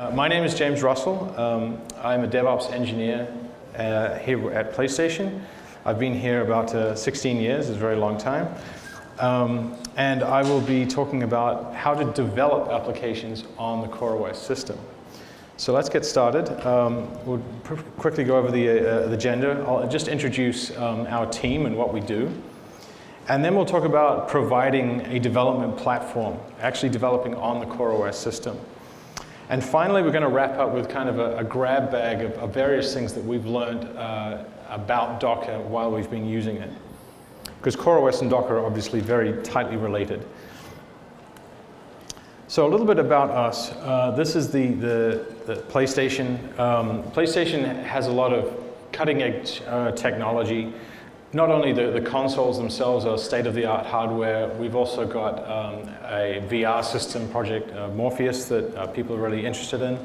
My name is James Russell. I'm a DevOps engineer here at PlayStation. I've been here about 16 years, it's a very long time. And I will be talking about how to develop applications on the CoreOS system. So let's get started. We'll quickly go over the agenda. I'll just introduce our team and what we do. And then we'll talk about providing a development platform, actually developing on the CoreOS system. And finally, we're going to wrap up with kind of a grab bag of various things that we've learned about Docker while we've been using it. Because CoreOS and Docker are obviously very tightly related. So a little bit about us. This is the PlayStation. PlayStation has a lot of cutting-edge technology. Not only the consoles themselves are state-of-the-art hardware, we've also got a VR system project, Morpheus, that people are really interested in.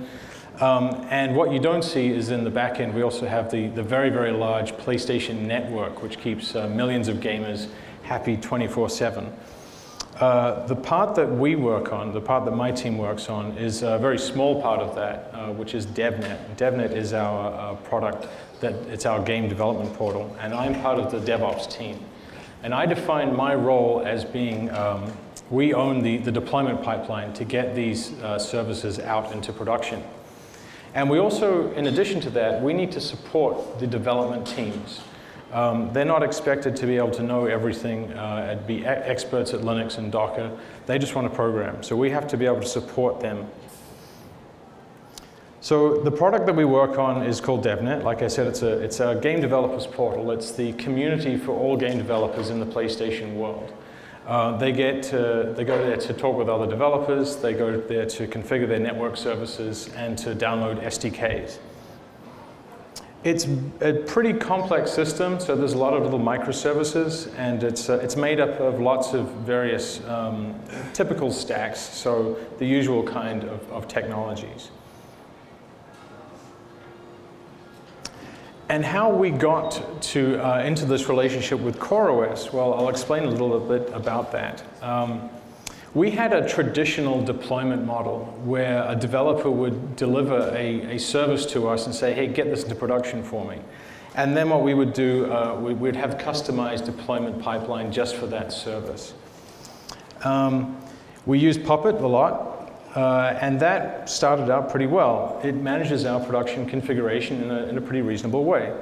And what you don't see is in the back end, we also have the very, very large PlayStation network, which keeps millions of gamers happy 24/7. The part that we work on, the part that my team works on, is a very small part of that, which is DevNet. DevNet is our product, it's our game development portal, and I'm part of the DevOps team. And I define my role as being, we own the deployment pipeline to get these services out into production. And we also, in addition to that, we need to support the development teams. They're not expected to be able to know everything, be experts at Linux and Docker. They just want to program. So we have to be able to support them. So the product that we work on is called DevNet. Like I said, it's a game developers portal. It's the community for all game developers in the PlayStation world. They go there to talk with other developers. They go there to configure their network services and to download SDKs. It's a pretty complex system, so there's a lot of little microservices, and it's made up of lots of various typical stacks, so the usual kind of technologies. And how we got into this relationship with CoreOS, well, I'll explain a little bit about that. We had a traditional deployment model where a developer would deliver a service to us and say, hey, get this into production for me. And then what we would do, we'd have customized deployment pipeline just for that service. We used Puppet a lot. And that started out pretty well. It manages our production configuration in a pretty reasonable way.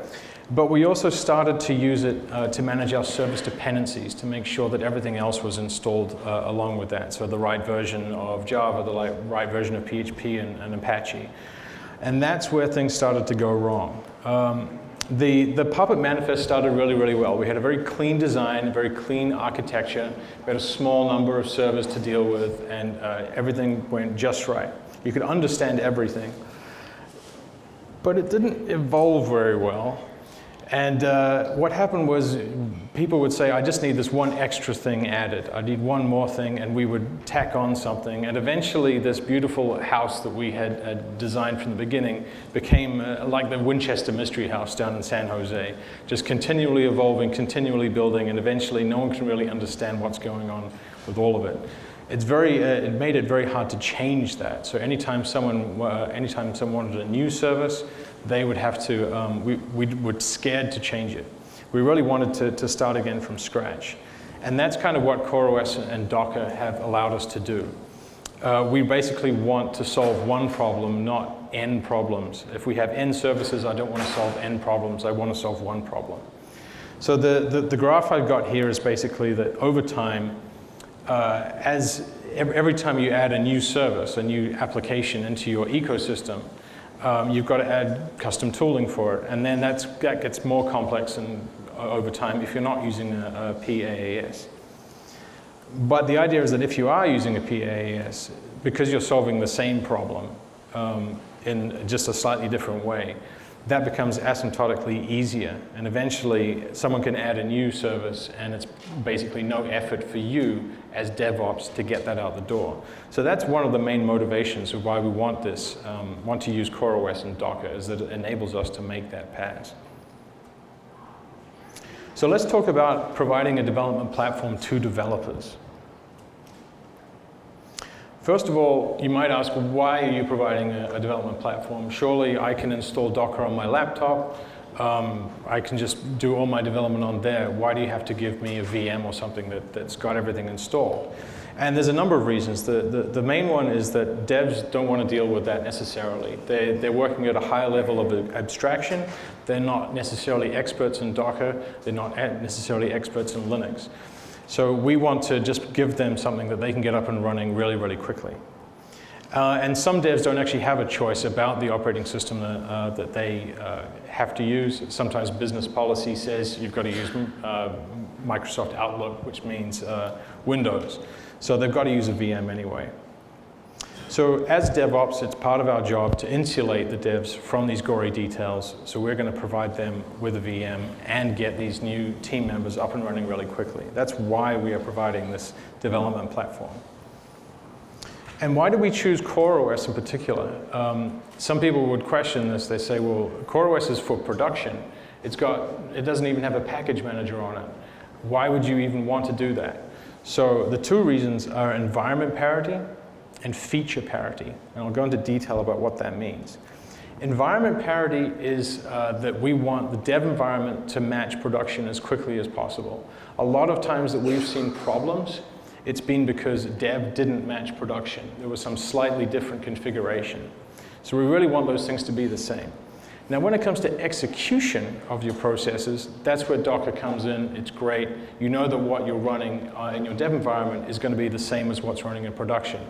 But we also started to use it to manage our service dependencies to make sure that everything else was installed along with that. So the right version of Java, the right version of PHP and Apache. And that's where things started to go wrong. The Puppet manifest started really, really well. We had a very clean design, a very clean architecture. We had a small number of servers to deal with, and everything went just right. You could understand everything. But it didn't evolve very well. And what happened was people would say, I just need this one extra thing added. I need one more thing, and we would tack on something. And eventually, this beautiful house that we had designed from the beginning became like the Winchester Mystery House down in San Jose, just continually evolving, continually building, and eventually no one can really understand what's going on with all of it. It made it very hard to change that. So anytime someone wanted a new service, they would have to, we were scared to change it. We really wanted to start again from scratch. And that's kind of what CoreOS and Docker have allowed us to do. We basically want to solve one problem, not n problems. If we have n services, I don't want to solve n problems, I want to solve one problem. So the graph I've got here is basically that over time, every time you add a new service, a new application into your ecosystem, you've got to add custom tooling for it. And then that gets more complex over time if you're not using a PaaS. But the idea is that if you are using a PaaS, because you're solving the same problem in just a slightly different way, that becomes asymptotically easier. And eventually, someone can add a new service, and it's basically no effort for you as DevOps to get that out the door. So that's one of the main motivations of why we want to use CoreOS and Docker, is that it enables us to make that pass. So let's talk about providing a development platform to developers. First of all, you might ask, why are you providing a development platform? Surely I can install Docker on my laptop. I can just do all my development on there. Why do you have to give me a VM or something that's got everything installed? And there's a number of reasons. The main one is that devs don't want to deal with that necessarily. They're working at a higher level of abstraction. They're not necessarily experts in Docker. They're not necessarily experts in Linux. So we want to just give them something that they can get up and running really, really quickly. And some devs don't actually have a choice about the operating system that they have to use. Sometimes business policy says you've got to use Microsoft Outlook, which means Windows. So they've got to use a VM anyway. So as DevOps, it's part of our job to insulate the devs from these gory details. So we're going to provide them with a VM and get these new team members up and running really quickly. That's why we are providing this development platform. And why do we choose CoreOS in particular? Some people would question this. They say, well, CoreOS is for production. It doesn't even have a package manager on it. Why would you even want to do that? So the two reasons are environment parity and feature parity. And I'll go into detail about what that means. Environment parity is that we want the dev environment to match production as quickly as possible. A lot of times that we've seen problems, it's been because dev didn't match production. There was some slightly different configuration. So we really want those things to be the same. Now, when it comes to execution of your processes, that's where Docker comes in. It's great. You know that what you're running in your dev environment is going to be the same as what's running in production.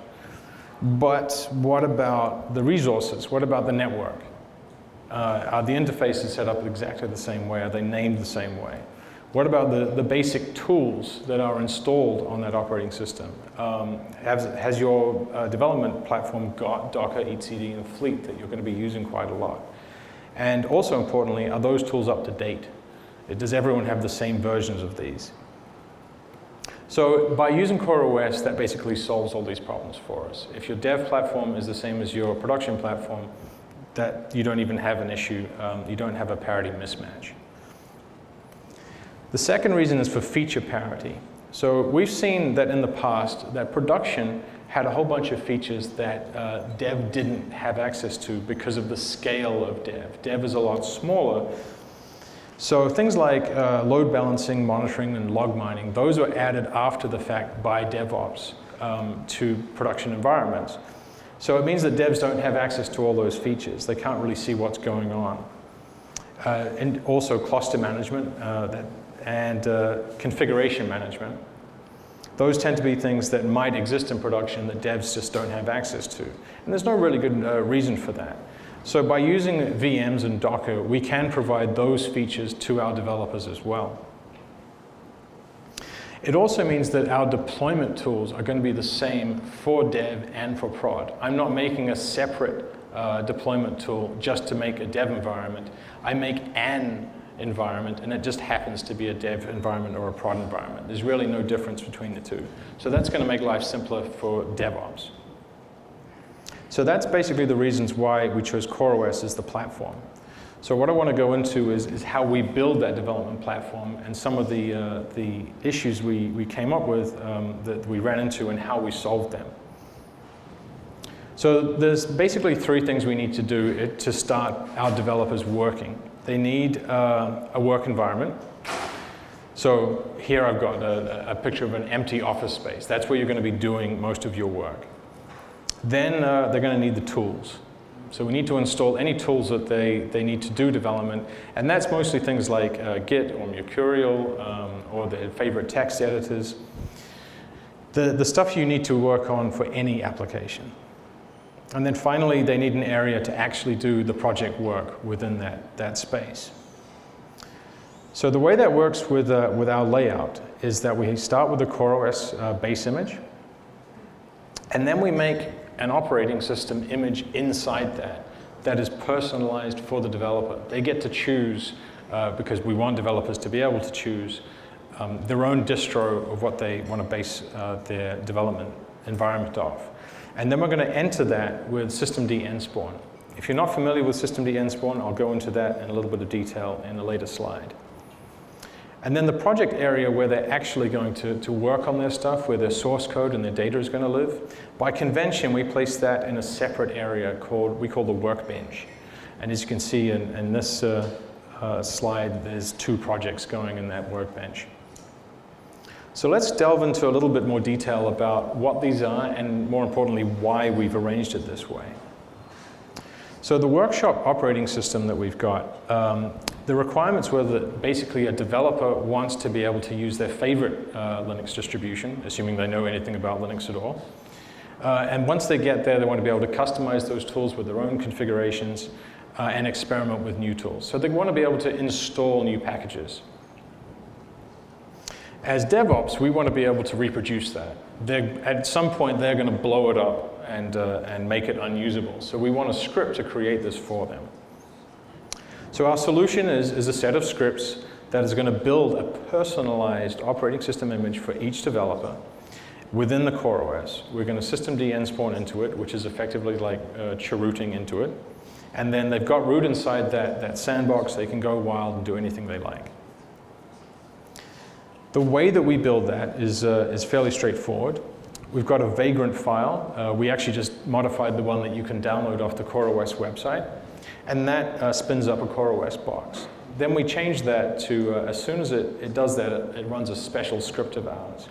But what about the resources? What about the network? Are the interfaces set up exactly the same way? Are they named the same way? What about the basic tools that are installed on that operating system? Has your development platform got Docker, etcd, and Fleet that you're going to be using quite a lot? And also importantly, are those tools up to date? Does everyone have the same versions of these? So by using CoreOS, that basically solves all these problems for us. If your dev platform is the same as your production platform, that you don't even have an issue. You don't have a parity mismatch. The second reason is for feature parity. So we've seen that in the past that production had a whole bunch of features that dev didn't have access to because of the scale of dev. Dev is a lot smaller. So things like load balancing, monitoring, and log mining, those were added after the fact by DevOps to production environments. So it means that devs don't have access to all those features. They can't really see what's going on. And also cluster management and configuration management. Those tend to be things that might exist in production that devs just don't have access to. And there's no really good reason for that. So by using VMs and Docker, we can provide those features to our developers as well. It also means that our deployment tools are going to be the same for dev and for prod. I'm not making a separate deployment tool just to make a dev environment. I make an environment, and it just happens to be a dev environment or a prod environment. There's really no difference between the two. So that's going to make life simpler for DevOps. So that's basically the reasons why we chose CoreOS as the platform. So what I want to go into is how we build that development platform and some of the issues we came up with that we ran into and how we solved them. So there's basically three things we need to do to start our developers working. They need a work environment. So here I've got a picture of an empty office space. That's where you're going to be doing most of your work. Then they're going to need the tools. So we need to install any tools that they need to do development. And that's mostly things like Git or Mercurial or their favorite text editors. The stuff you need to work on for any application. And then finally, they need an area to actually do the project work within that space. So the way that works with our layout is that we start with the CoreOS base image, and then we make an operating system image inside that is personalized for the developer. They get to choose, because we want developers to be able to choose their own distro of what they want to base their development environment off. And then we're going to enter that with systemd nspawn. If you're not familiar with systemd nspawn, I'll go into that in a little bit of detail in a later slide. And then the project area where they're actually going to work on their stuff, where their source code and their data is going to live, by convention we place that in a separate area we call the workbench. And as you can see in this slide, there's 2 projects going in that workbench. So let's delve into a little bit more detail about what these are and, more importantly, why we've arranged it this way. So the workshop operating system that we've got, the requirements were that basically a developer wants to be able to use their favorite Linux distribution, assuming they know anything about Linux at all. And once they get there, they want to be able to customize those tools with their own configurations and experiment with new tools. So they want to be able to install new packages. As DevOps, we want to be able to reproduce that. At some point, they're going to blow it up and make it unusable. So we want a script to create this for them. So our solution is a set of scripts that is going to build a personalized operating system image for each developer within the CoreOS. We're going to systemd nspawn into it, which is effectively like cherooting into it. And then they've got root inside that sandbox. They can go wild and do anything they like. The way that we build that is fairly straightforward. We've got a vagrant file. We actually just modified the one that you can download off the CoreOS website. And that spins up a CoreOS box. Then we change that to, as soon as it does that, it runs a special script of ours.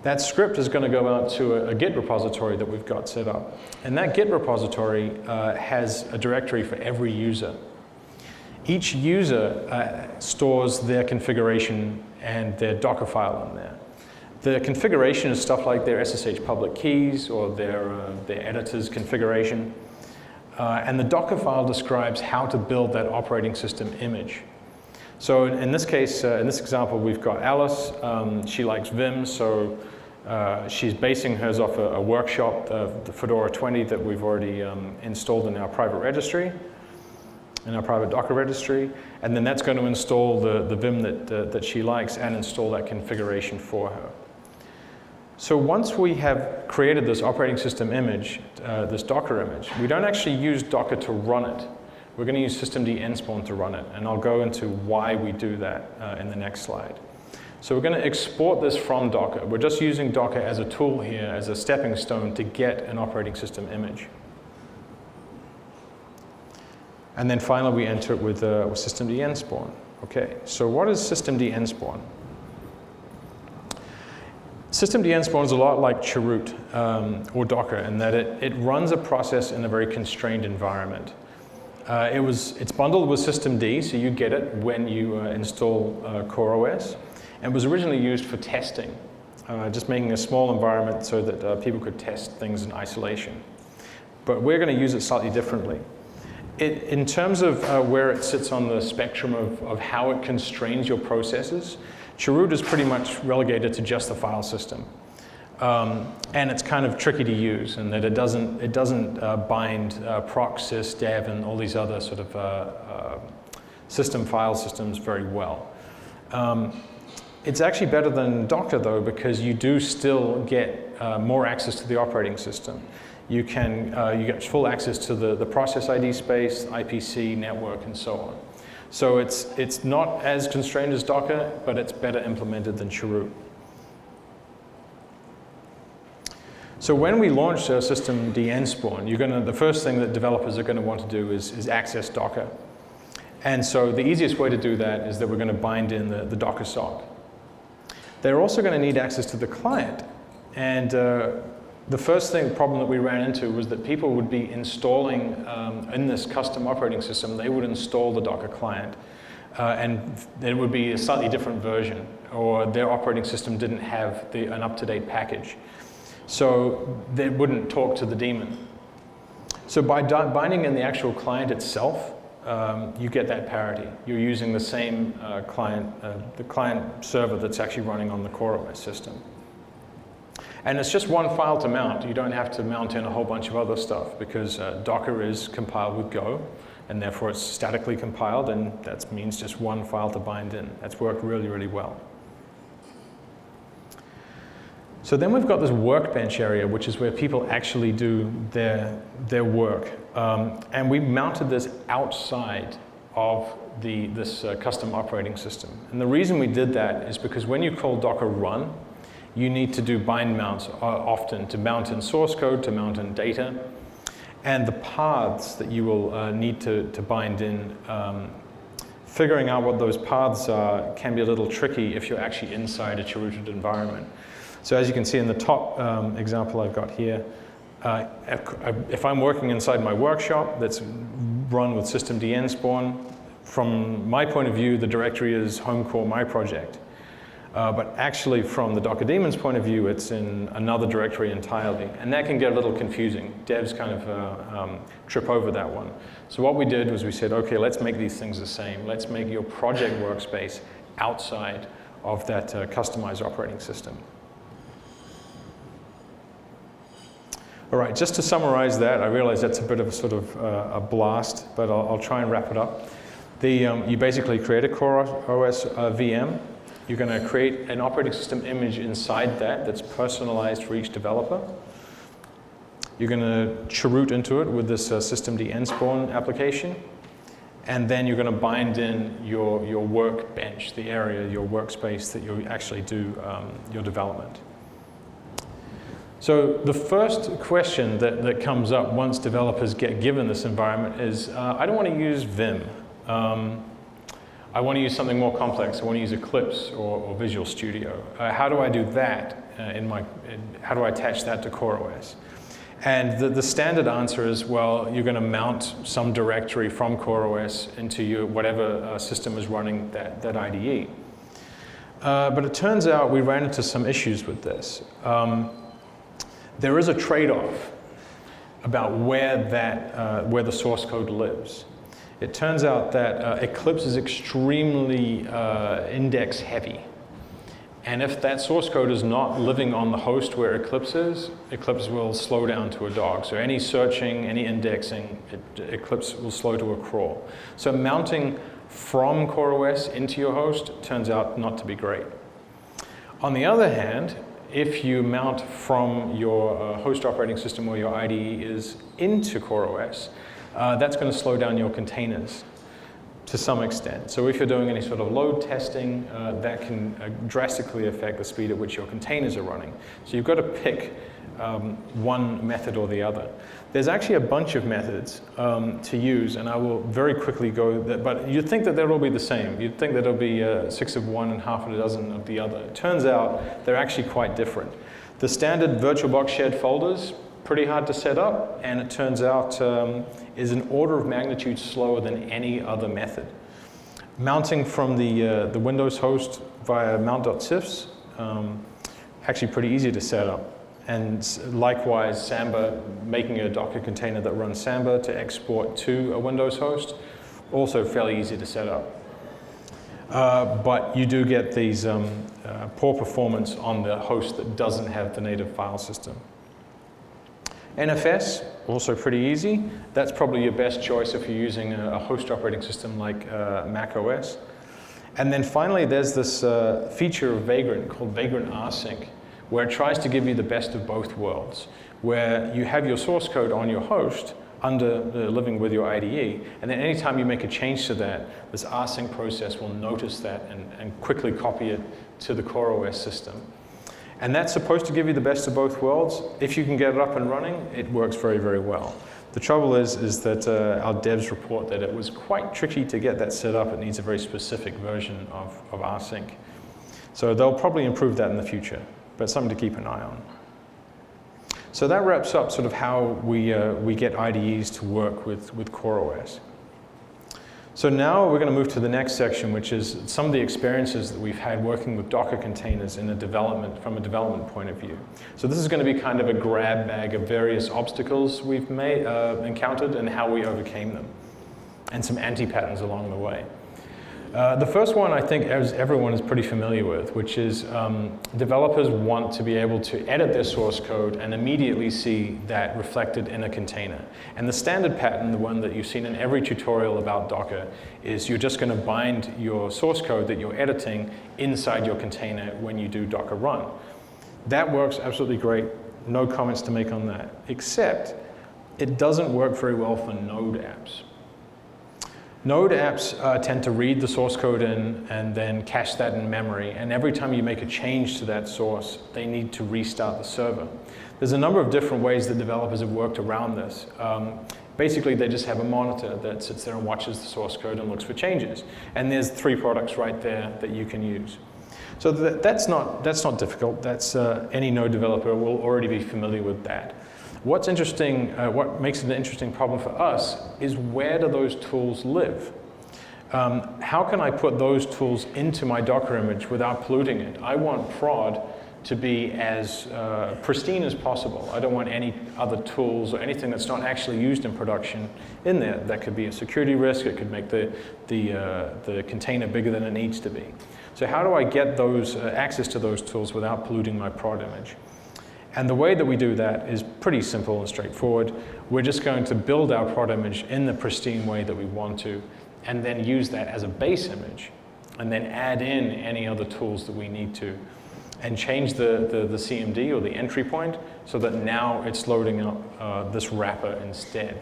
That script is going to go out to a Git repository that we've got set up. And that Git repository has a directory for every user. Each user stores their configuration and their Docker file in there. The configuration is stuff like their SSH public keys or their editor's configuration. And the Docker file describes how to build that operating system image. So in this case, in this example, we've got Alice. She likes Vim, so she's basing hers off a workshop, the Fedora 20 that we've already installed in our private registry, in our private Docker registry. And then that's going to install the Vim that she likes and install that configuration for her. So once we have created this operating system image, this Docker image, we don't actually use Docker to run it. We're going to use systemd nspawn to run it, and I'll go into why we do that in the next slide. So we're going to export this from Docker. We're just using Docker as a tool here, as a stepping stone to get an operating system image. And then finally we enter it with systemd nspawn. Okay, so what is systemd nspawn? Systemd nspawn is a lot like chroot or Docker in that it runs a process in a very constrained environment. It's bundled with systemd, so you get it when you install CoreOS, and was originally used for testing, just making a small environment so that people could test things in isolation. But we're going to use it slightly differently. In terms of where it sits on the spectrum of how it constrains your processes, chroot is pretty much relegated to just the file system. And it's kind of tricky to use in that it doesn't bind Proxy, dev, and all these other sort of system file systems very well. It's actually better than Docker though, because you do still get more access to the operating system. You get full access to the process ID space, IPC, network, and so on. So it's not as constrained as Docker, but it's better implemented than chroot. So when we launch systemd nspawn, the first thing that developers are going to want to do is access Docker. And so the easiest way to do that is that we're going to bind in the Docker sock. They're also going to need access to the client. And the first problem that we ran into was that people would be installing in this custom operating system, they would install the Docker client. And it would be a slightly different version, or their operating system didn't have an up-to-date package. So they wouldn't talk to the daemon. So by binding in the actual client itself, you get that parity. You're using the same client, the client server that's actually running on the CoreOS system. And it's just one file to mount. You don't have to mount in a whole bunch of other stuff because Docker is compiled with Go, and therefore it's statically compiled, and that means just one file to bind in. That's worked really, really well. So then we've got this workbench area, which is where people actually do their work. And we mounted this outside of this custom operating system. And the reason we did that is because when you call Docker run, you need to do bind mounts often to mount in source code, to mount in data. And the paths that you will need to bind in, figuring out what those paths are can be a little tricky if you're actually inside a chrooted environment. So as you can see in the top example I've got here, if I'm working inside my workshop that's run with systemd spawn, from my point of view, the directory is home core my project. But actually from the Docker daemon's point of view, it's in another directory entirely. And that can get a little confusing. Devs kind of trip over that one. So what we did was we said, okay, let's make these things the same. Let's make your project workspace outside of that customized operating system. All right, just to summarize that, I realize that's a bit of a sort of a blast, but I'll try and wrap it up. You basically create a CoreOS VM. You're going to create an operating system image inside that's personalized for each developer. You're going to chroot into it with this systemd spawn application. And then you're going to bind in your workbench, the area, your workspace that you actually do your development. So the first question that comes up once developers get given this environment is, I don't want to use Vim. I want to use something more complex. I want to use Eclipse or Visual Studio. How do I do that how do I attach that to CoreOS? And the standard answer is, well, you're going to mount some directory from CoreOS into your whatever system is running that IDE. But it turns out we ran into some issues with this. There is a trade-off about where the source code lives. It turns out that Eclipse is extremely index heavy. And if that source code is not living on the host where Eclipse is, Eclipse will slow down to a dog. So any searching, any indexing, Eclipse will slow to a crawl. So mounting from CoreOS into your host turns out not to be great. On the other hand, if you mount from your host operating system where your IDE is into CoreOS, that's going to slow down your containers to some extent. So if you're doing any sort of load testing, that can drastically affect the speed at which your containers are running. So you've got to pick one method or the other. There's actually a bunch of methods to use, and I will very quickly go, but you'd think that they'll all be the same. You'd think that it'll be 6 of one and half a dozen of the other. It turns out they're actually quite different. The standard VirtualBox shared folders, pretty hard to set up, and it turns out is an order of magnitude slower than any other method. Mounting from the Windows host via mount.sys, actually pretty easy to set up. And likewise, Samba, making a Docker container that runs Samba to export to a Windows host, also fairly easy to set up. But you do get these poor performance on the host that doesn't have the native file system. NFS, also pretty easy. That's probably your best choice if you're using a host operating system like Mac OS. And then finally, there's this feature of Vagrant called Vagrant Rsync, where it tries to give you the best of both worlds, where you have your source code on your host living with your IDE, and then anytime you make a change to that, this rsync process will notice that and quickly copy it to the CoreOS system. And that's supposed to give you the best of both worlds. If you can get it up and running, it works very, very well. The trouble is that our devs report that it was quite tricky to get that set up. It needs a very specific version of rsync. So they'll probably improve that in the future, but something to keep an eye on. So that wraps up sort of how we get IDEs to work with CoreOS. So now we're going to move to the next section, which is some of the experiences that we've had working with Docker containers from a development point of view. So this is going to be kind of a grab bag of various obstacles we've encountered and how we overcame them, and some anti-patterns along the way. The first one, I think, as everyone is pretty familiar with, which is developers want to be able to edit their source code and immediately see that reflected in a container. And the standard pattern, the one that you've seen in every tutorial about Docker, is you're just going to bind your source code that you're editing inside your container when you do Docker run. That works absolutely great. No comments to make on that, except it doesn't work very well for Node apps. Node apps tend to read the source code in and then cache that in memory. And every time you make a change to that source, they need to restart the server. There's a number of different ways that developers have worked around this. Basically, they just have a monitor that sits there and watches the source code and looks for changes. And there's 3 products right there that you can use. So that's not difficult. That's any Node developer will already be familiar with that. What's interesting, what makes it an interesting problem for us is where do those tools live? How can I put those tools into my Docker image without polluting it? I want prod to be as pristine as possible. I don't want any other tools or anything that's not actually used in production in there. That could be a security risk. It could make the container bigger than it needs to be. So how do I get those access to those tools without polluting my prod image? And the way that we do that is pretty simple and straightforward. We're just going to build our prod image in the pristine way that we want to, and then use that as a base image, and then add in any other tools that we need to, and change the CMD or the entry point so that now it's loading up this wrapper instead.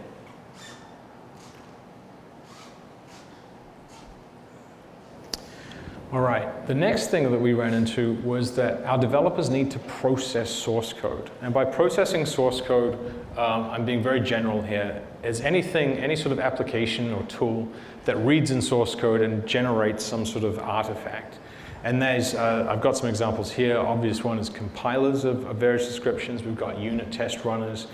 All right, the next thing that we ran into was that our developers need to process source code. And by processing source code, I'm being very general here, is any sort of application or tool that reads in source code and generates some sort of artifact. And there's, I've got some examples here. Obvious one is compilers of various descriptions. We've got unit test runners,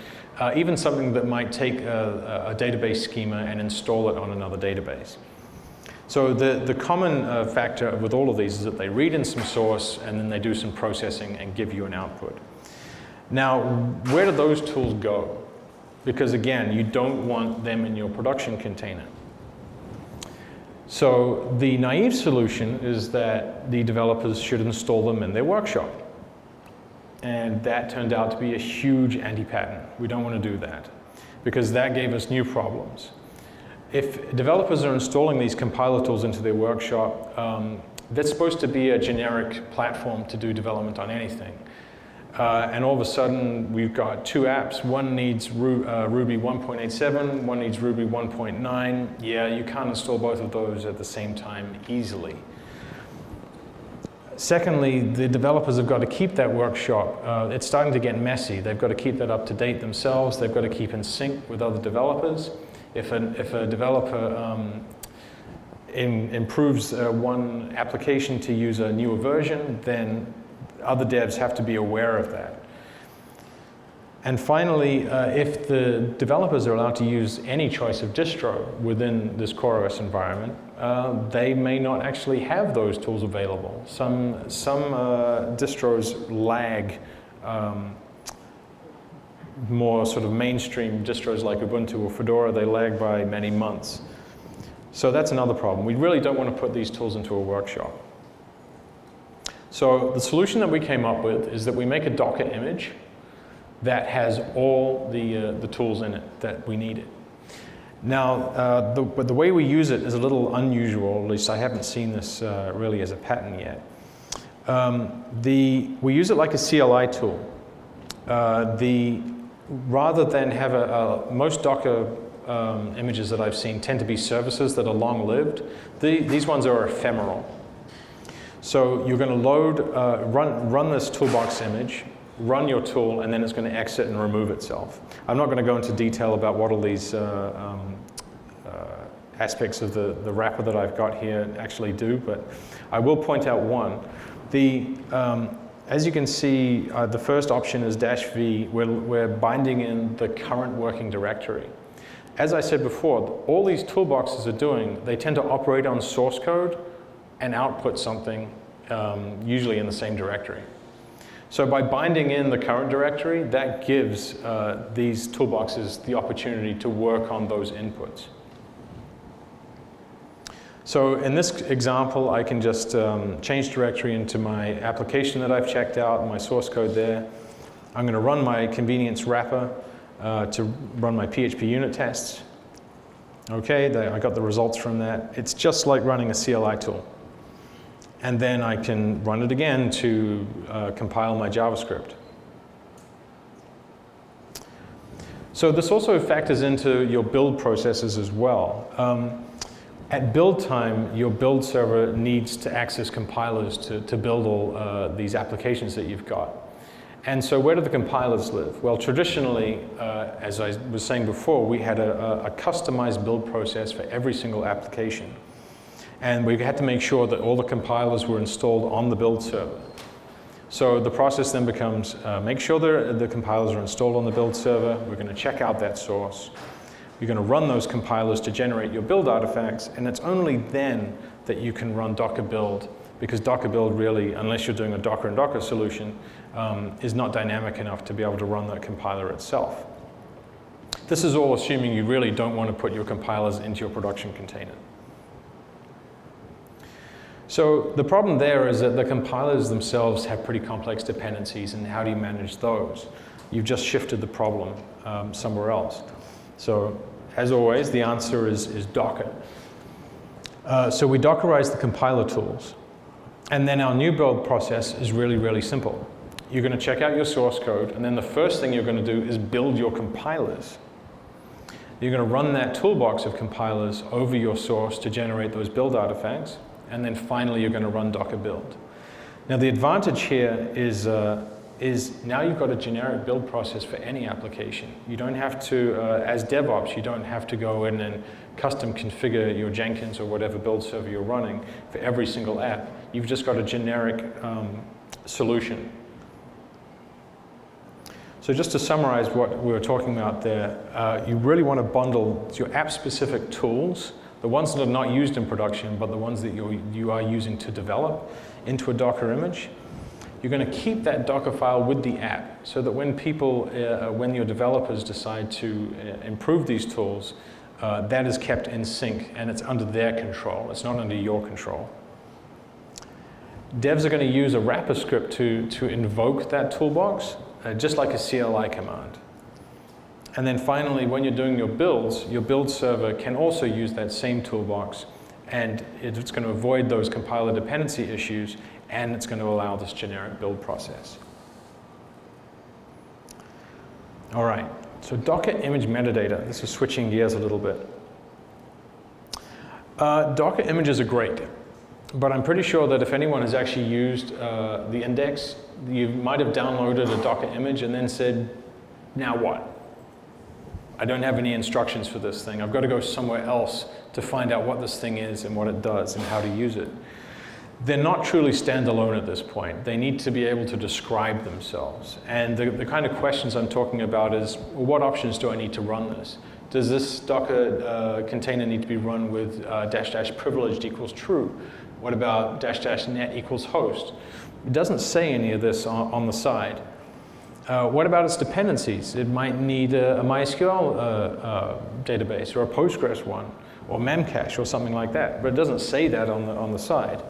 even something that might take a database schema and install it on another database. So the common factor with all of these is that they read in some source and then they do some processing and give you an output. Now, where do those tools go? Because again, you don't want them in your production container. So the naive solution is that the developers should install them in their workshop. And that turned out to be a huge anti-pattern. We don't want to do that because that gave us new problems. If developers are installing these compiler tools into their workshop, that's supposed to be a generic platform to do development on anything. And all of a sudden, we've got 2 apps. One needs Ruby 1.87, one needs Ruby 1.9. Yeah, you can't install both of those at the same time easily. Secondly, the developers have got to keep that workshop. It's starting to get messy. They've got to keep that up to date themselves. They've got to keep in sync with other developers. If a developer improves one application to use a newer version, then other devs have to be aware of that. And finally, if the developers are allowed to use any choice of distro within this CoreOS environment, they may not actually have those tools available. Some distros lag more sort of mainstream distros like Ubuntu or Fedora, they lag by many months. So that's another problem. We really don't want to put these tools into a workshop. So the solution that we came up with is that we make a Docker image that has all the tools in it that we needed. Now, but the way we use it is a little unusual, at least I haven't seen this really as a pattern yet. We use it like a CLI tool. Rather than have most Docker images that I've seen tend to be services that are long-lived. These ones are ephemeral. So you're going to load, run this toolbox image, run your tool, and then it's going to exit and remove itself. I'm not going to go into detail about what all these aspects of the wrapper that I've got here actually do, but I will point out one. As you can see, the first option is -v, where we're binding in the current working directory. As I said before, all these toolboxes are doing, they tend to operate on source code and output something, usually in the same directory. So by binding in the current directory, that gives these toolboxes the opportunity to work on those inputs. So in this example, I can just change directory into my application that I've checked out, my source code there. I'm going to run my convenience wrapper to run my PHP unit tests. Okay, I got the results from that. It's just like running a CLI tool. And then I can run it again to compile my JavaScript. So this also factors into your build processes as well. At build time, your build server needs to access compilers to build all these applications that you've got. And so where do the compilers live? Well, traditionally, as I was saying before, we had a customized build process for every single application. And we had to make sure that all the compilers were installed on the build server. So the process then becomes, make sure the compilers are installed on the build server. We're going to check out that source. You're going to run those compilers to generate your build artifacts, and it's only then that you can run Docker build, because Docker build really, unless you're doing a Docker and Docker solution, is not dynamic enough to be able to run that compiler itself. This is all assuming you really don't want to put your compilers into your production container. So the problem there is that the compilers themselves have pretty complex dependencies, and how do you manage those? You've just shifted the problem somewhere else. So as always, the answer is Docker. So we Dockerize the compiler tools. And then our new build process is really, really simple. You're going to check out your source code, and then the first thing you're going to do is build your compilers. You're going to run that toolbox of compilers over your source to generate those build artifacts. And then finally, you're going to run Docker build. Now, the advantage here is now you've got a generic build process for any application. You don't have to, as DevOps, you don't have to go in and custom configure your Jenkins or whatever build server you're running for every single app. You've just got a generic solution. So just to summarize what we were talking about there, you really want to bundle your app-specific tools, the ones that are not used in production, but the ones that you are using to develop, into a Docker image. You're going to keep that Docker file with the app, so that when people, when your developers decide to improve these tools, that is kept in sync and it's under their control. It's not under your control. Devs are going to use a wrapper script to invoke that toolbox, just like a CLI command. And then finally, when you're doing your builds, your build server can also use that same toolbox, and it's going to avoid those compiler dependency issues, and it's going to allow this generic build process. All right, so Docker image metadata. This is switching gears a little bit. Docker images are great, but I'm pretty sure that if anyone has actually used the index, you might have downloaded a Docker image and then said, now what? I don't have any instructions for this thing. I've got to go somewhere else to find out what this thing is and what it does and how to use it. They're not truly standalone at this point. They need to be able to describe themselves. And the kind of questions I'm talking about is, well, what options do I need to run this? Does this Docker container need to be run with -- privileged equals true? What about -- net equals host? It doesn't say any of this on the side. What about its dependencies? It might need a MySQL database or a Postgres one, or Memcache or something like that, but it doesn't say that on the side.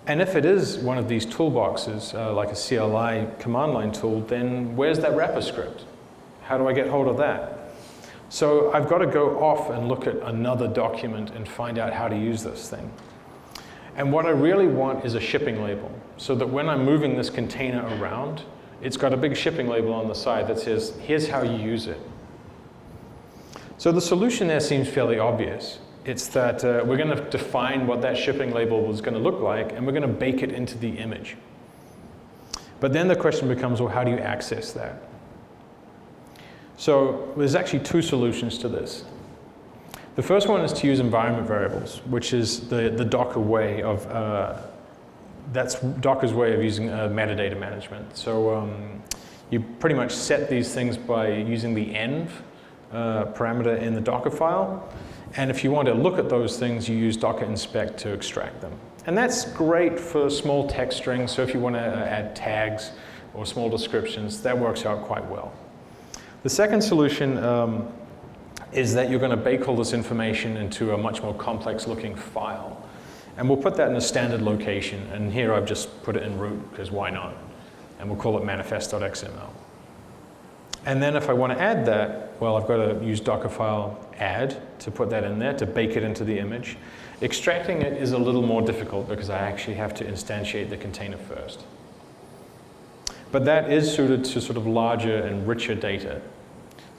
And if it is one of these toolboxes, like a CLI command line tool, then where's that wrapper script? How do I get hold of that? So I've got to go off and look at another document and find out how to use this thing. And what I really want is a shipping label, so that when I'm moving this container around, it's got a big shipping label on the side that says, here's how you use it. So the solution there seems fairly obvious. It's that we're going to define what that shipping label is going to look like, and we're going to bake it into the image. But then the question becomes, well, how do you access that? So there's actually two solutions to this. The first one is to use environment variables, which is the Docker way of, that's Docker's way of using metadata management. So you pretty much set these things by using the env parameter in the Docker file. And if you want to look at those things, you use docker inspect to extract them. And that's great for small text strings. So if you want to add tags or small descriptions, that works out quite well. The second solution is that you're going to bake all this information into a much more complex looking file. And we'll put that in a standard location. And here I've just put it in root, because why not? And we'll call it manifest.xml. And then if I want to add that, well, I've got to use Dockerfile add to put that in there, to bake it into the image. Extracting it is a little more difficult because I actually have to instantiate the container first. But that is suited to sort of larger and richer data.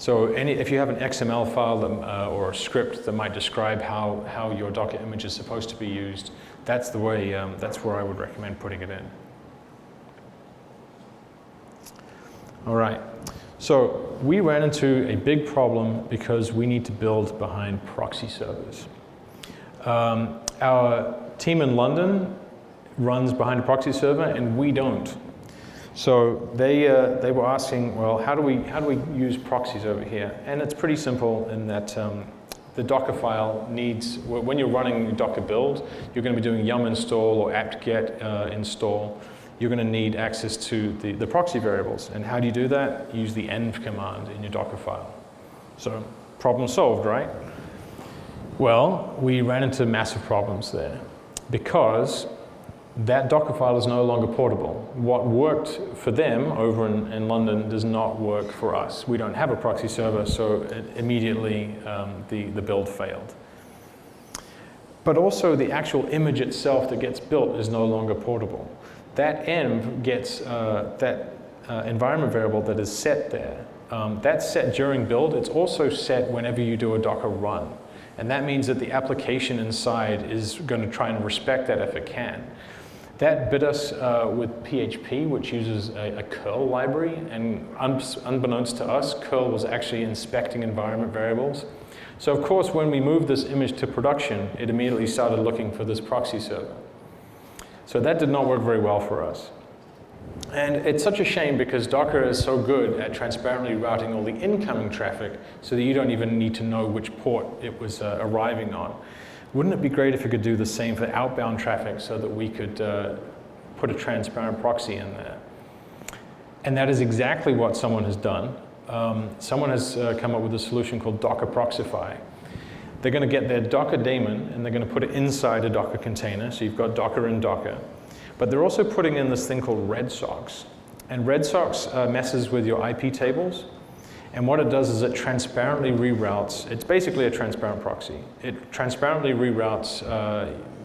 So if you have an XML file that, or a script that might describe how your Docker image is supposed to be used, that's the way, that's where I would recommend putting it in. All right, so we ran into a big problem because we need to build behind proxy servers. Our team in London runs behind a proxy server and we don't. So they were asking, well, how do we use proxies over here? And it's pretty simple in that the Docker file needs, when you're running Docker build, you're going to be doing yum install or apt-get install. You're going to need access to the proxy variables. And how do you do that? Use the env command in your Docker file. So problem solved, right? Well, we ran into massive problems there because that Docker file is no longer portable. What worked for them over in London does not work for us. We don't have a proxy server, so immediately the build failed. But also the actual image itself that gets built is no longer portable. That env gets that environment variable that is set there. That's set during build. It's also set whenever you do a Docker run. And that means that the application inside is going to try and respect that if it can. That bit us with PHP, which uses a curl library, and unbeknownst to us, curl was actually inspecting environment variables. So of course, when we moved this image to production, it immediately started looking for this proxy server. So that did not work very well for us. And it's such a shame because Docker is so good at transparently routing all the incoming traffic so that you don't even need to know which port it was arriving on. Wouldn't it be great if it could do the same for outbound traffic so that we could put a transparent proxy in there? And that is exactly what someone has done. Someone has come up with a solution called Docker Proxify. They're going to get their Docker daemon and they're going to put it inside a Docker container. So you've got Docker in Docker. But they're also putting in this thing called Red Sox. And Red Sox messes with your IP tables. And what it does is it transparently reroutes, it's basically a transparent proxy. It transparently reroutes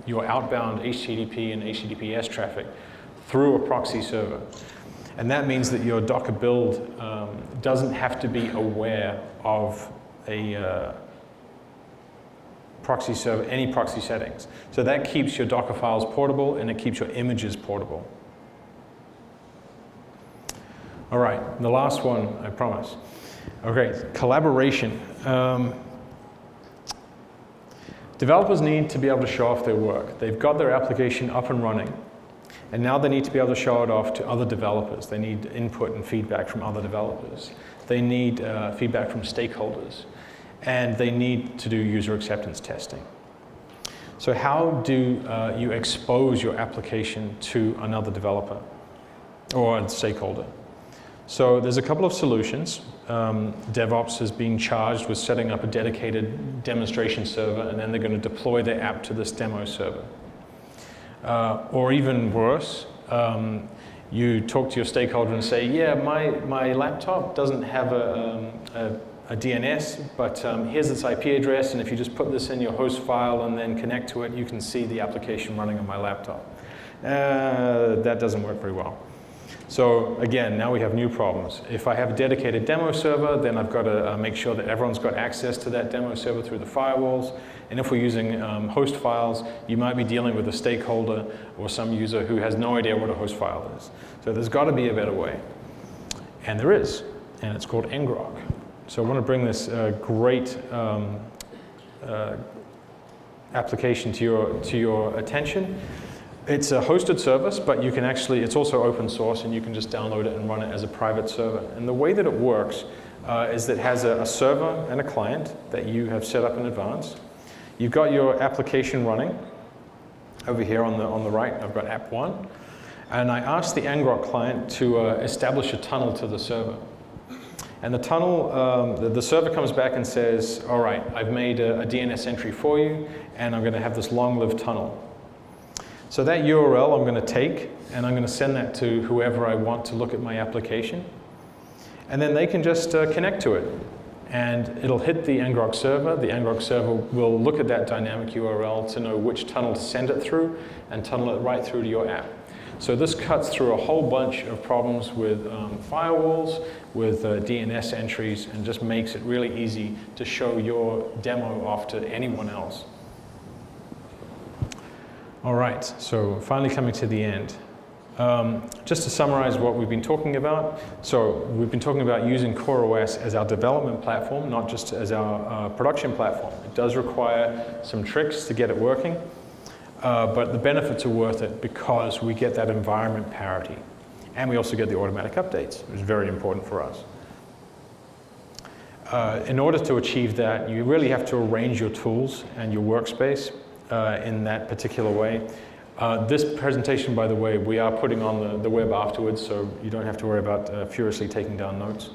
your outbound HTTP and HTTPS traffic through a proxy server. And that means that your Docker build doesn't have to be aware of a proxy server, any proxy settings. So that keeps your Docker files portable and it keeps your images portable. All right, the last one, I promise. Okay, collaboration. Developers need to be able to show off their work. They've got their application up and running, and now they need to be able to show it off to other developers. They need input and feedback from other developers. They need feedback from stakeholders, and they need to do user acceptance testing. So how do you expose your application to another developer or a stakeholder? So there's a couple of solutions. DevOps is being charged with setting up a dedicated demonstration server, and then they're going to deploy their app to this demo server. Or even worse, you talk to your stakeholder and say, yeah, my laptop doesn't have a DNS, but here's its IP address, and if you just put this in your host file and then connect to it, you can see the application running on my laptop. That doesn't work very well. So again, now we have new problems. If I have a dedicated demo server, then I've got to make sure that everyone's got access to that demo server through the firewalls. And if we're using host files, you might be dealing with a stakeholder or some user who has no idea what a host file is. So there's got to be a better way. And there is, and it's called ngrok. So I want to bring this great application to your attention. It's a hosted service, but you can actually, it's also open source, and you can just download it and run it as a private server. And the way that it works is that it has a server and a client that you have set up in advance. You've got your application running over here on the right. I've got app 1. And I asked the ngrok client to establish a tunnel to the server. And the tunnel, the server comes back and says, all right, I've made a DNS entry for you, and I'm going to have this long-lived tunnel. So that URL I'm going to take, and I'm going to send that to whoever I want to look at my application. And then they can just connect to it. And it'll hit the ngrok server. The ngrok server will look at that dynamic URL to know which tunnel to send it through and tunnel it right through to your app. So this cuts through a whole bunch of problems with firewalls, with DNS entries, and just makes it really easy to show your demo off to anyone else. All right, so finally coming to the end. Just to summarize what we've been talking about. So we've been talking about using CoreOS as our development platform, not just as our production platform. It does require some tricks to get it working, but the benefits are worth it because we get that environment parity. And we also get the automatic updates, which is very important for us. In order to achieve that, you really have to arrange your tools and your workspace in that particular way. This presentation, by the way, we are putting on the web afterwards, so you don't have to worry about furiously taking down notes.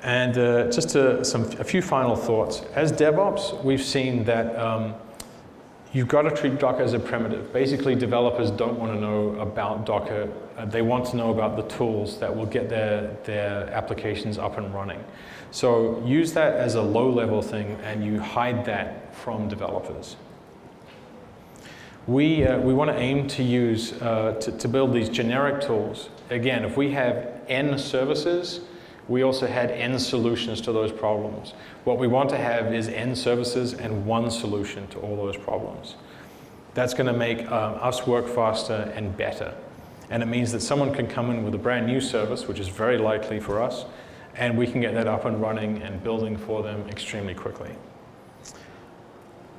And just a few final thoughts. As DevOps, we've seen that you've got to treat Docker as a primitive. Basically, developers don't want to know about Docker. They want to know about the tools that will get their applications up and running. So use that as a low-level thing, and you hide that from developers. We want to aim to use, to build these generic tools. Again, if we have N services, we also had N solutions to those problems. What we want to have is N services and one solution to all those problems. That's going to make us work faster and better. And it means that someone can come in with a brand new service, which is very likely for us, and we can get that up and running and building for them extremely quickly.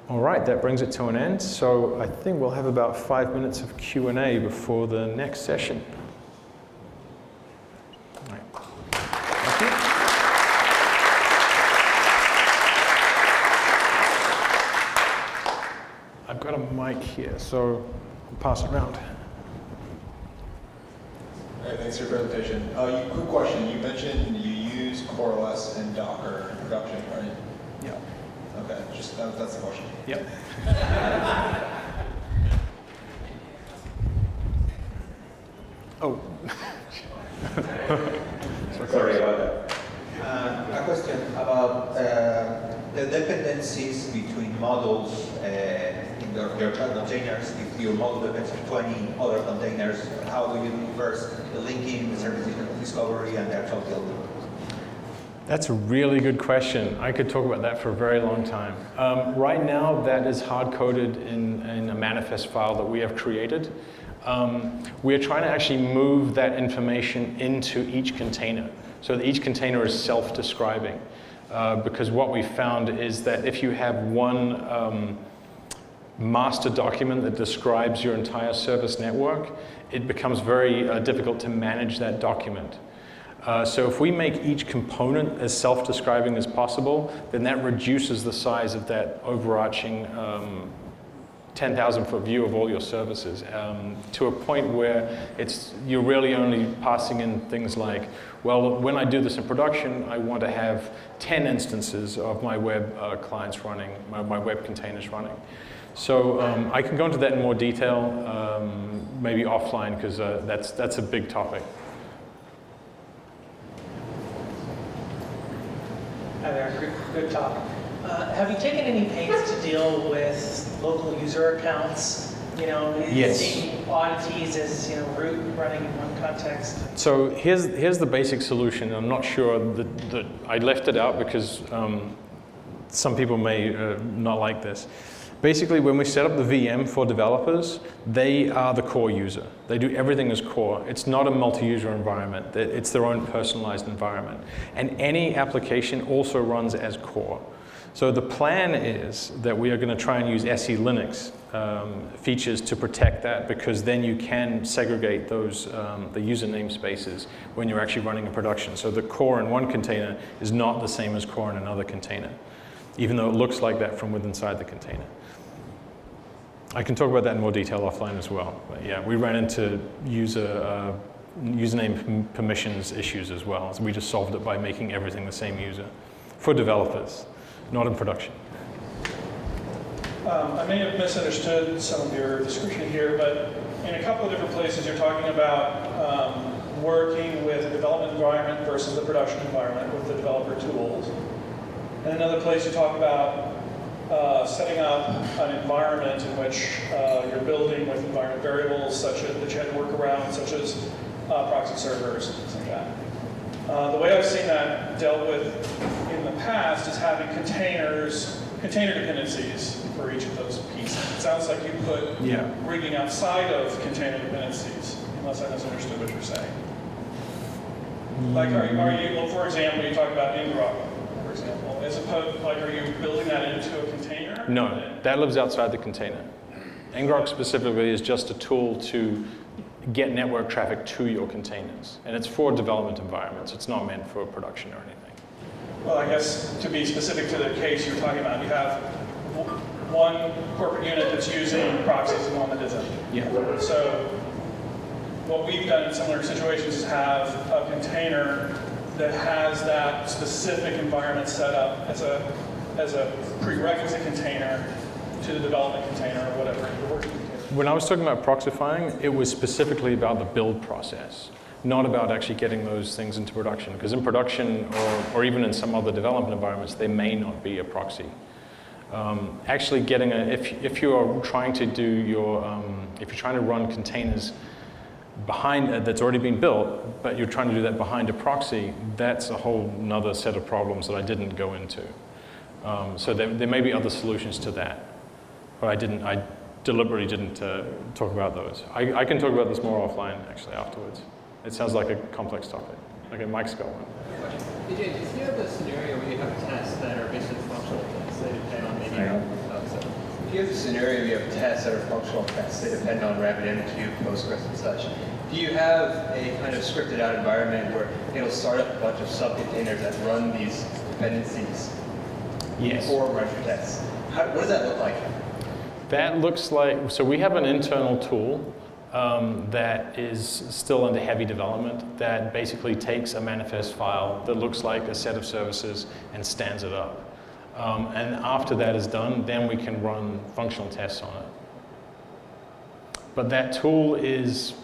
All right, that brings it to an end. So I think we'll have about 5 minutes of Q&A before the next session. All right. Thank you. I've got a mic here, so I'll pass it around. All right, thanks for your presentation. Quick question. You mentioned you use CoreOS and Docker in production, right? Yeah. Okay, just that's the question. Yep. Oh. Sorry about that. A question about the dependencies between models in your containers. If your model depends on 20 other containers, how do you reverse the linking, the service discovery, and the actual building? That's a really good question. I could talk about that for a very long time. Right now, that is hard-coded in a manifest file that we have created. We are trying to actually move that information into each container, so that each container is self-describing. Because what we found is that if you have one master document that describes your entire service network, it becomes very difficult to manage that document. So if we make each component as self-describing as possible, then that reduces the size of that overarching 10,000-foot view of all your services to a point where you're really only passing in things like, well, when I do this in production, I want to have 10 instances of my web clients running, my web containers running. So I can go into that in more detail, maybe offline, because that's a big topic. Hi there, good talk. Have you taken any pains to deal with local user accounts? You know, yes. Seeing oddities as root running in one context. So here's the basic solution. I'm not sure that I left it out because some people may not like this. Basically, when we set up the VM for developers, they are the core user. They do everything as core. It's not a multi-user environment. It's their own personalized environment. And any application also runs as core. So the plan is that we are going to try and use SE Linux features to protect that, because then you can segregate those the user namespaces when you're actually running a production. So the core in one container is not the same as core in another container, even though it looks like that from within inside the container. I can talk about that in more detail offline as well. But yeah, we ran into username permissions issues as well. So we just solved it by making everything the same user for developers, not in production. I may have misunderstood some of your description here, but in a couple of different places you're talking about working with a development environment versus the production environment with the developer tools. And another place you talk about setting up an environment in which you're building with environment variables such as that you had to work around, such as proxy servers, things like that. The way I've seen that dealt with in the past is having container dependencies for each of those pieces. It sounds like you put rigging outside of container dependencies, unless I misunderstood what you're saying. Like, are you, well, for example, you talk about ngrok, for example, as opposed, like, are you building that into a container? No, that lives outside the container. ngrok specifically is just a tool to get network traffic to your containers. And it's for development environments. It's not meant for production or anything. Well, I guess to be specific to the case you're talking about, you have one corporate unit that's using proxies and one that isn't. Yeah. So what we've done in similar situations is have a container that has that specific environment set up as a prerequisite container to the development container or whatever you're working with. When I was talking about proxifying, it was specifically about the build process, not about actually getting those things into production. Because in production, or even in some other development environments, they may not be a proxy. Actually getting if you are trying to do your, if you're trying to run containers behind, that's already been built, but you're trying to do that behind a proxy, that's a whole nother set of problems that I didn't go into. So there may be other solutions to that, but I deliberately didn't talk about those. I can talk about this more offline, actually, afterwards. It sounds like a complex topic. Okay, Mike's got one. DJ, if you have a scenario where you have tests that are basically functional tests, they depend on maybe if you have a scenario where you have tests that are functional tests, they depend on RabbitMQ, Postgres, and such. Do you have a kind of scripted out environment where it'll start up a bunch of sub-containers that run these dependencies before run your tests? What does that look like? That looks like, so we have an internal tool that is still under heavy development that basically takes a manifest file that looks like a set of services and stands it up. And after that is done, then we can run functional tests on it. But that tool is,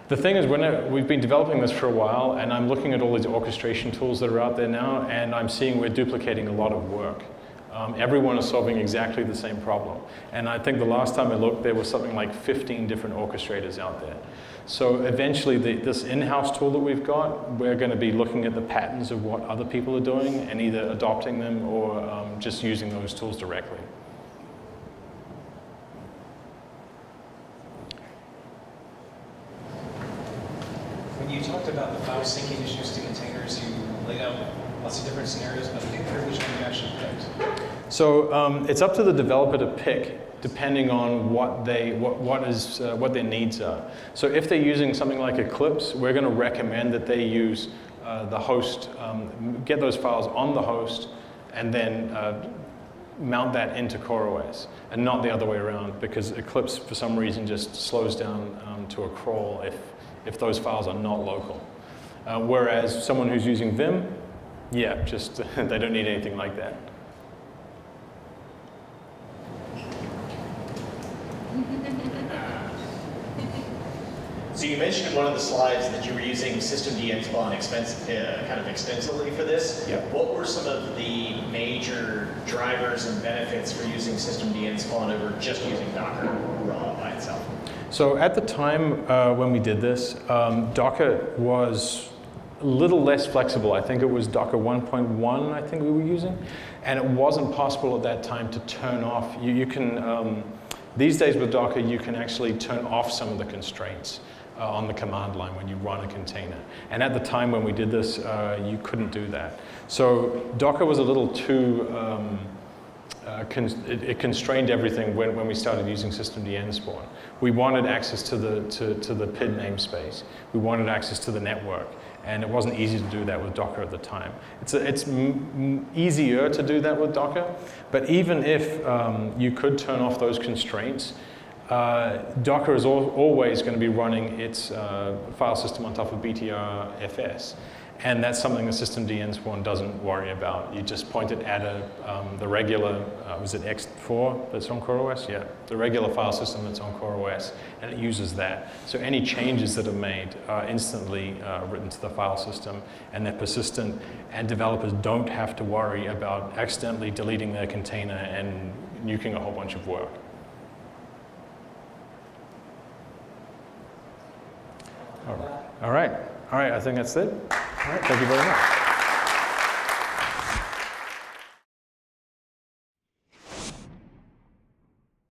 the thing is, we've been developing this for a while, and I'm looking at all these orchestration tools that are out there now, and I'm seeing we're duplicating a lot of work. Everyone is solving exactly the same problem. And I think the last time I looked, there was something like 15 different orchestrators out there. So eventually, this in-house tool that we've got, we're going to be looking at the patterns of what other people are doing and either adopting them or just using those tools directly. When you talked about the file syncing issues to containers, you laid out lots of different scenarios, but I didn't hear which one you actually picked. So it's up to the developer to pick, depending on what their needs are. So if they're using something like Eclipse, we're going to recommend that they use the host, get those files on the host, and then mount that into CoreOS, and not the other way around, because Eclipse, for some reason, just slows down to a crawl if those files are not local. Whereas someone who's using Vim, yeah, just they don't need anything like that. So you mentioned in one of the slides that you were using systemd nspawn kind of extensively for this. Yep. What were some of the major drivers and benefits for using systemd nspawn over just using Docker raw by itself? So at the time when we did this, Docker was a little less flexible. I think it was Docker 1.1 I think we were using. And it wasn't possible at that time to turn off. You can, these days with Docker, you can actually turn off some of the constraints on the command line when you run a container. And at the time when we did this, you couldn't do that. So Docker was a little too, it constrained everything when we started using systemd nspawn. We wanted access to the PID namespace. We wanted access to the network. And it wasn't easy to do that with Docker at the time. It's easier to do that with Docker, but even if you could turn off those constraints, Docker is always going to be running its file system on top of BTRFS. And that's something that systemd nspawn doesn't worry about. You just point it at the regular, was it X4 that's on CoreOS? Yeah, the regular file system that's on CoreOS, and it uses that. So any changes that are made are instantly written to the file system, and they're persistent, and developers don't have to worry about accidentally deleting their container and nuking a whole bunch of work. All right. All right. I think that's it. All right. Thank you very much.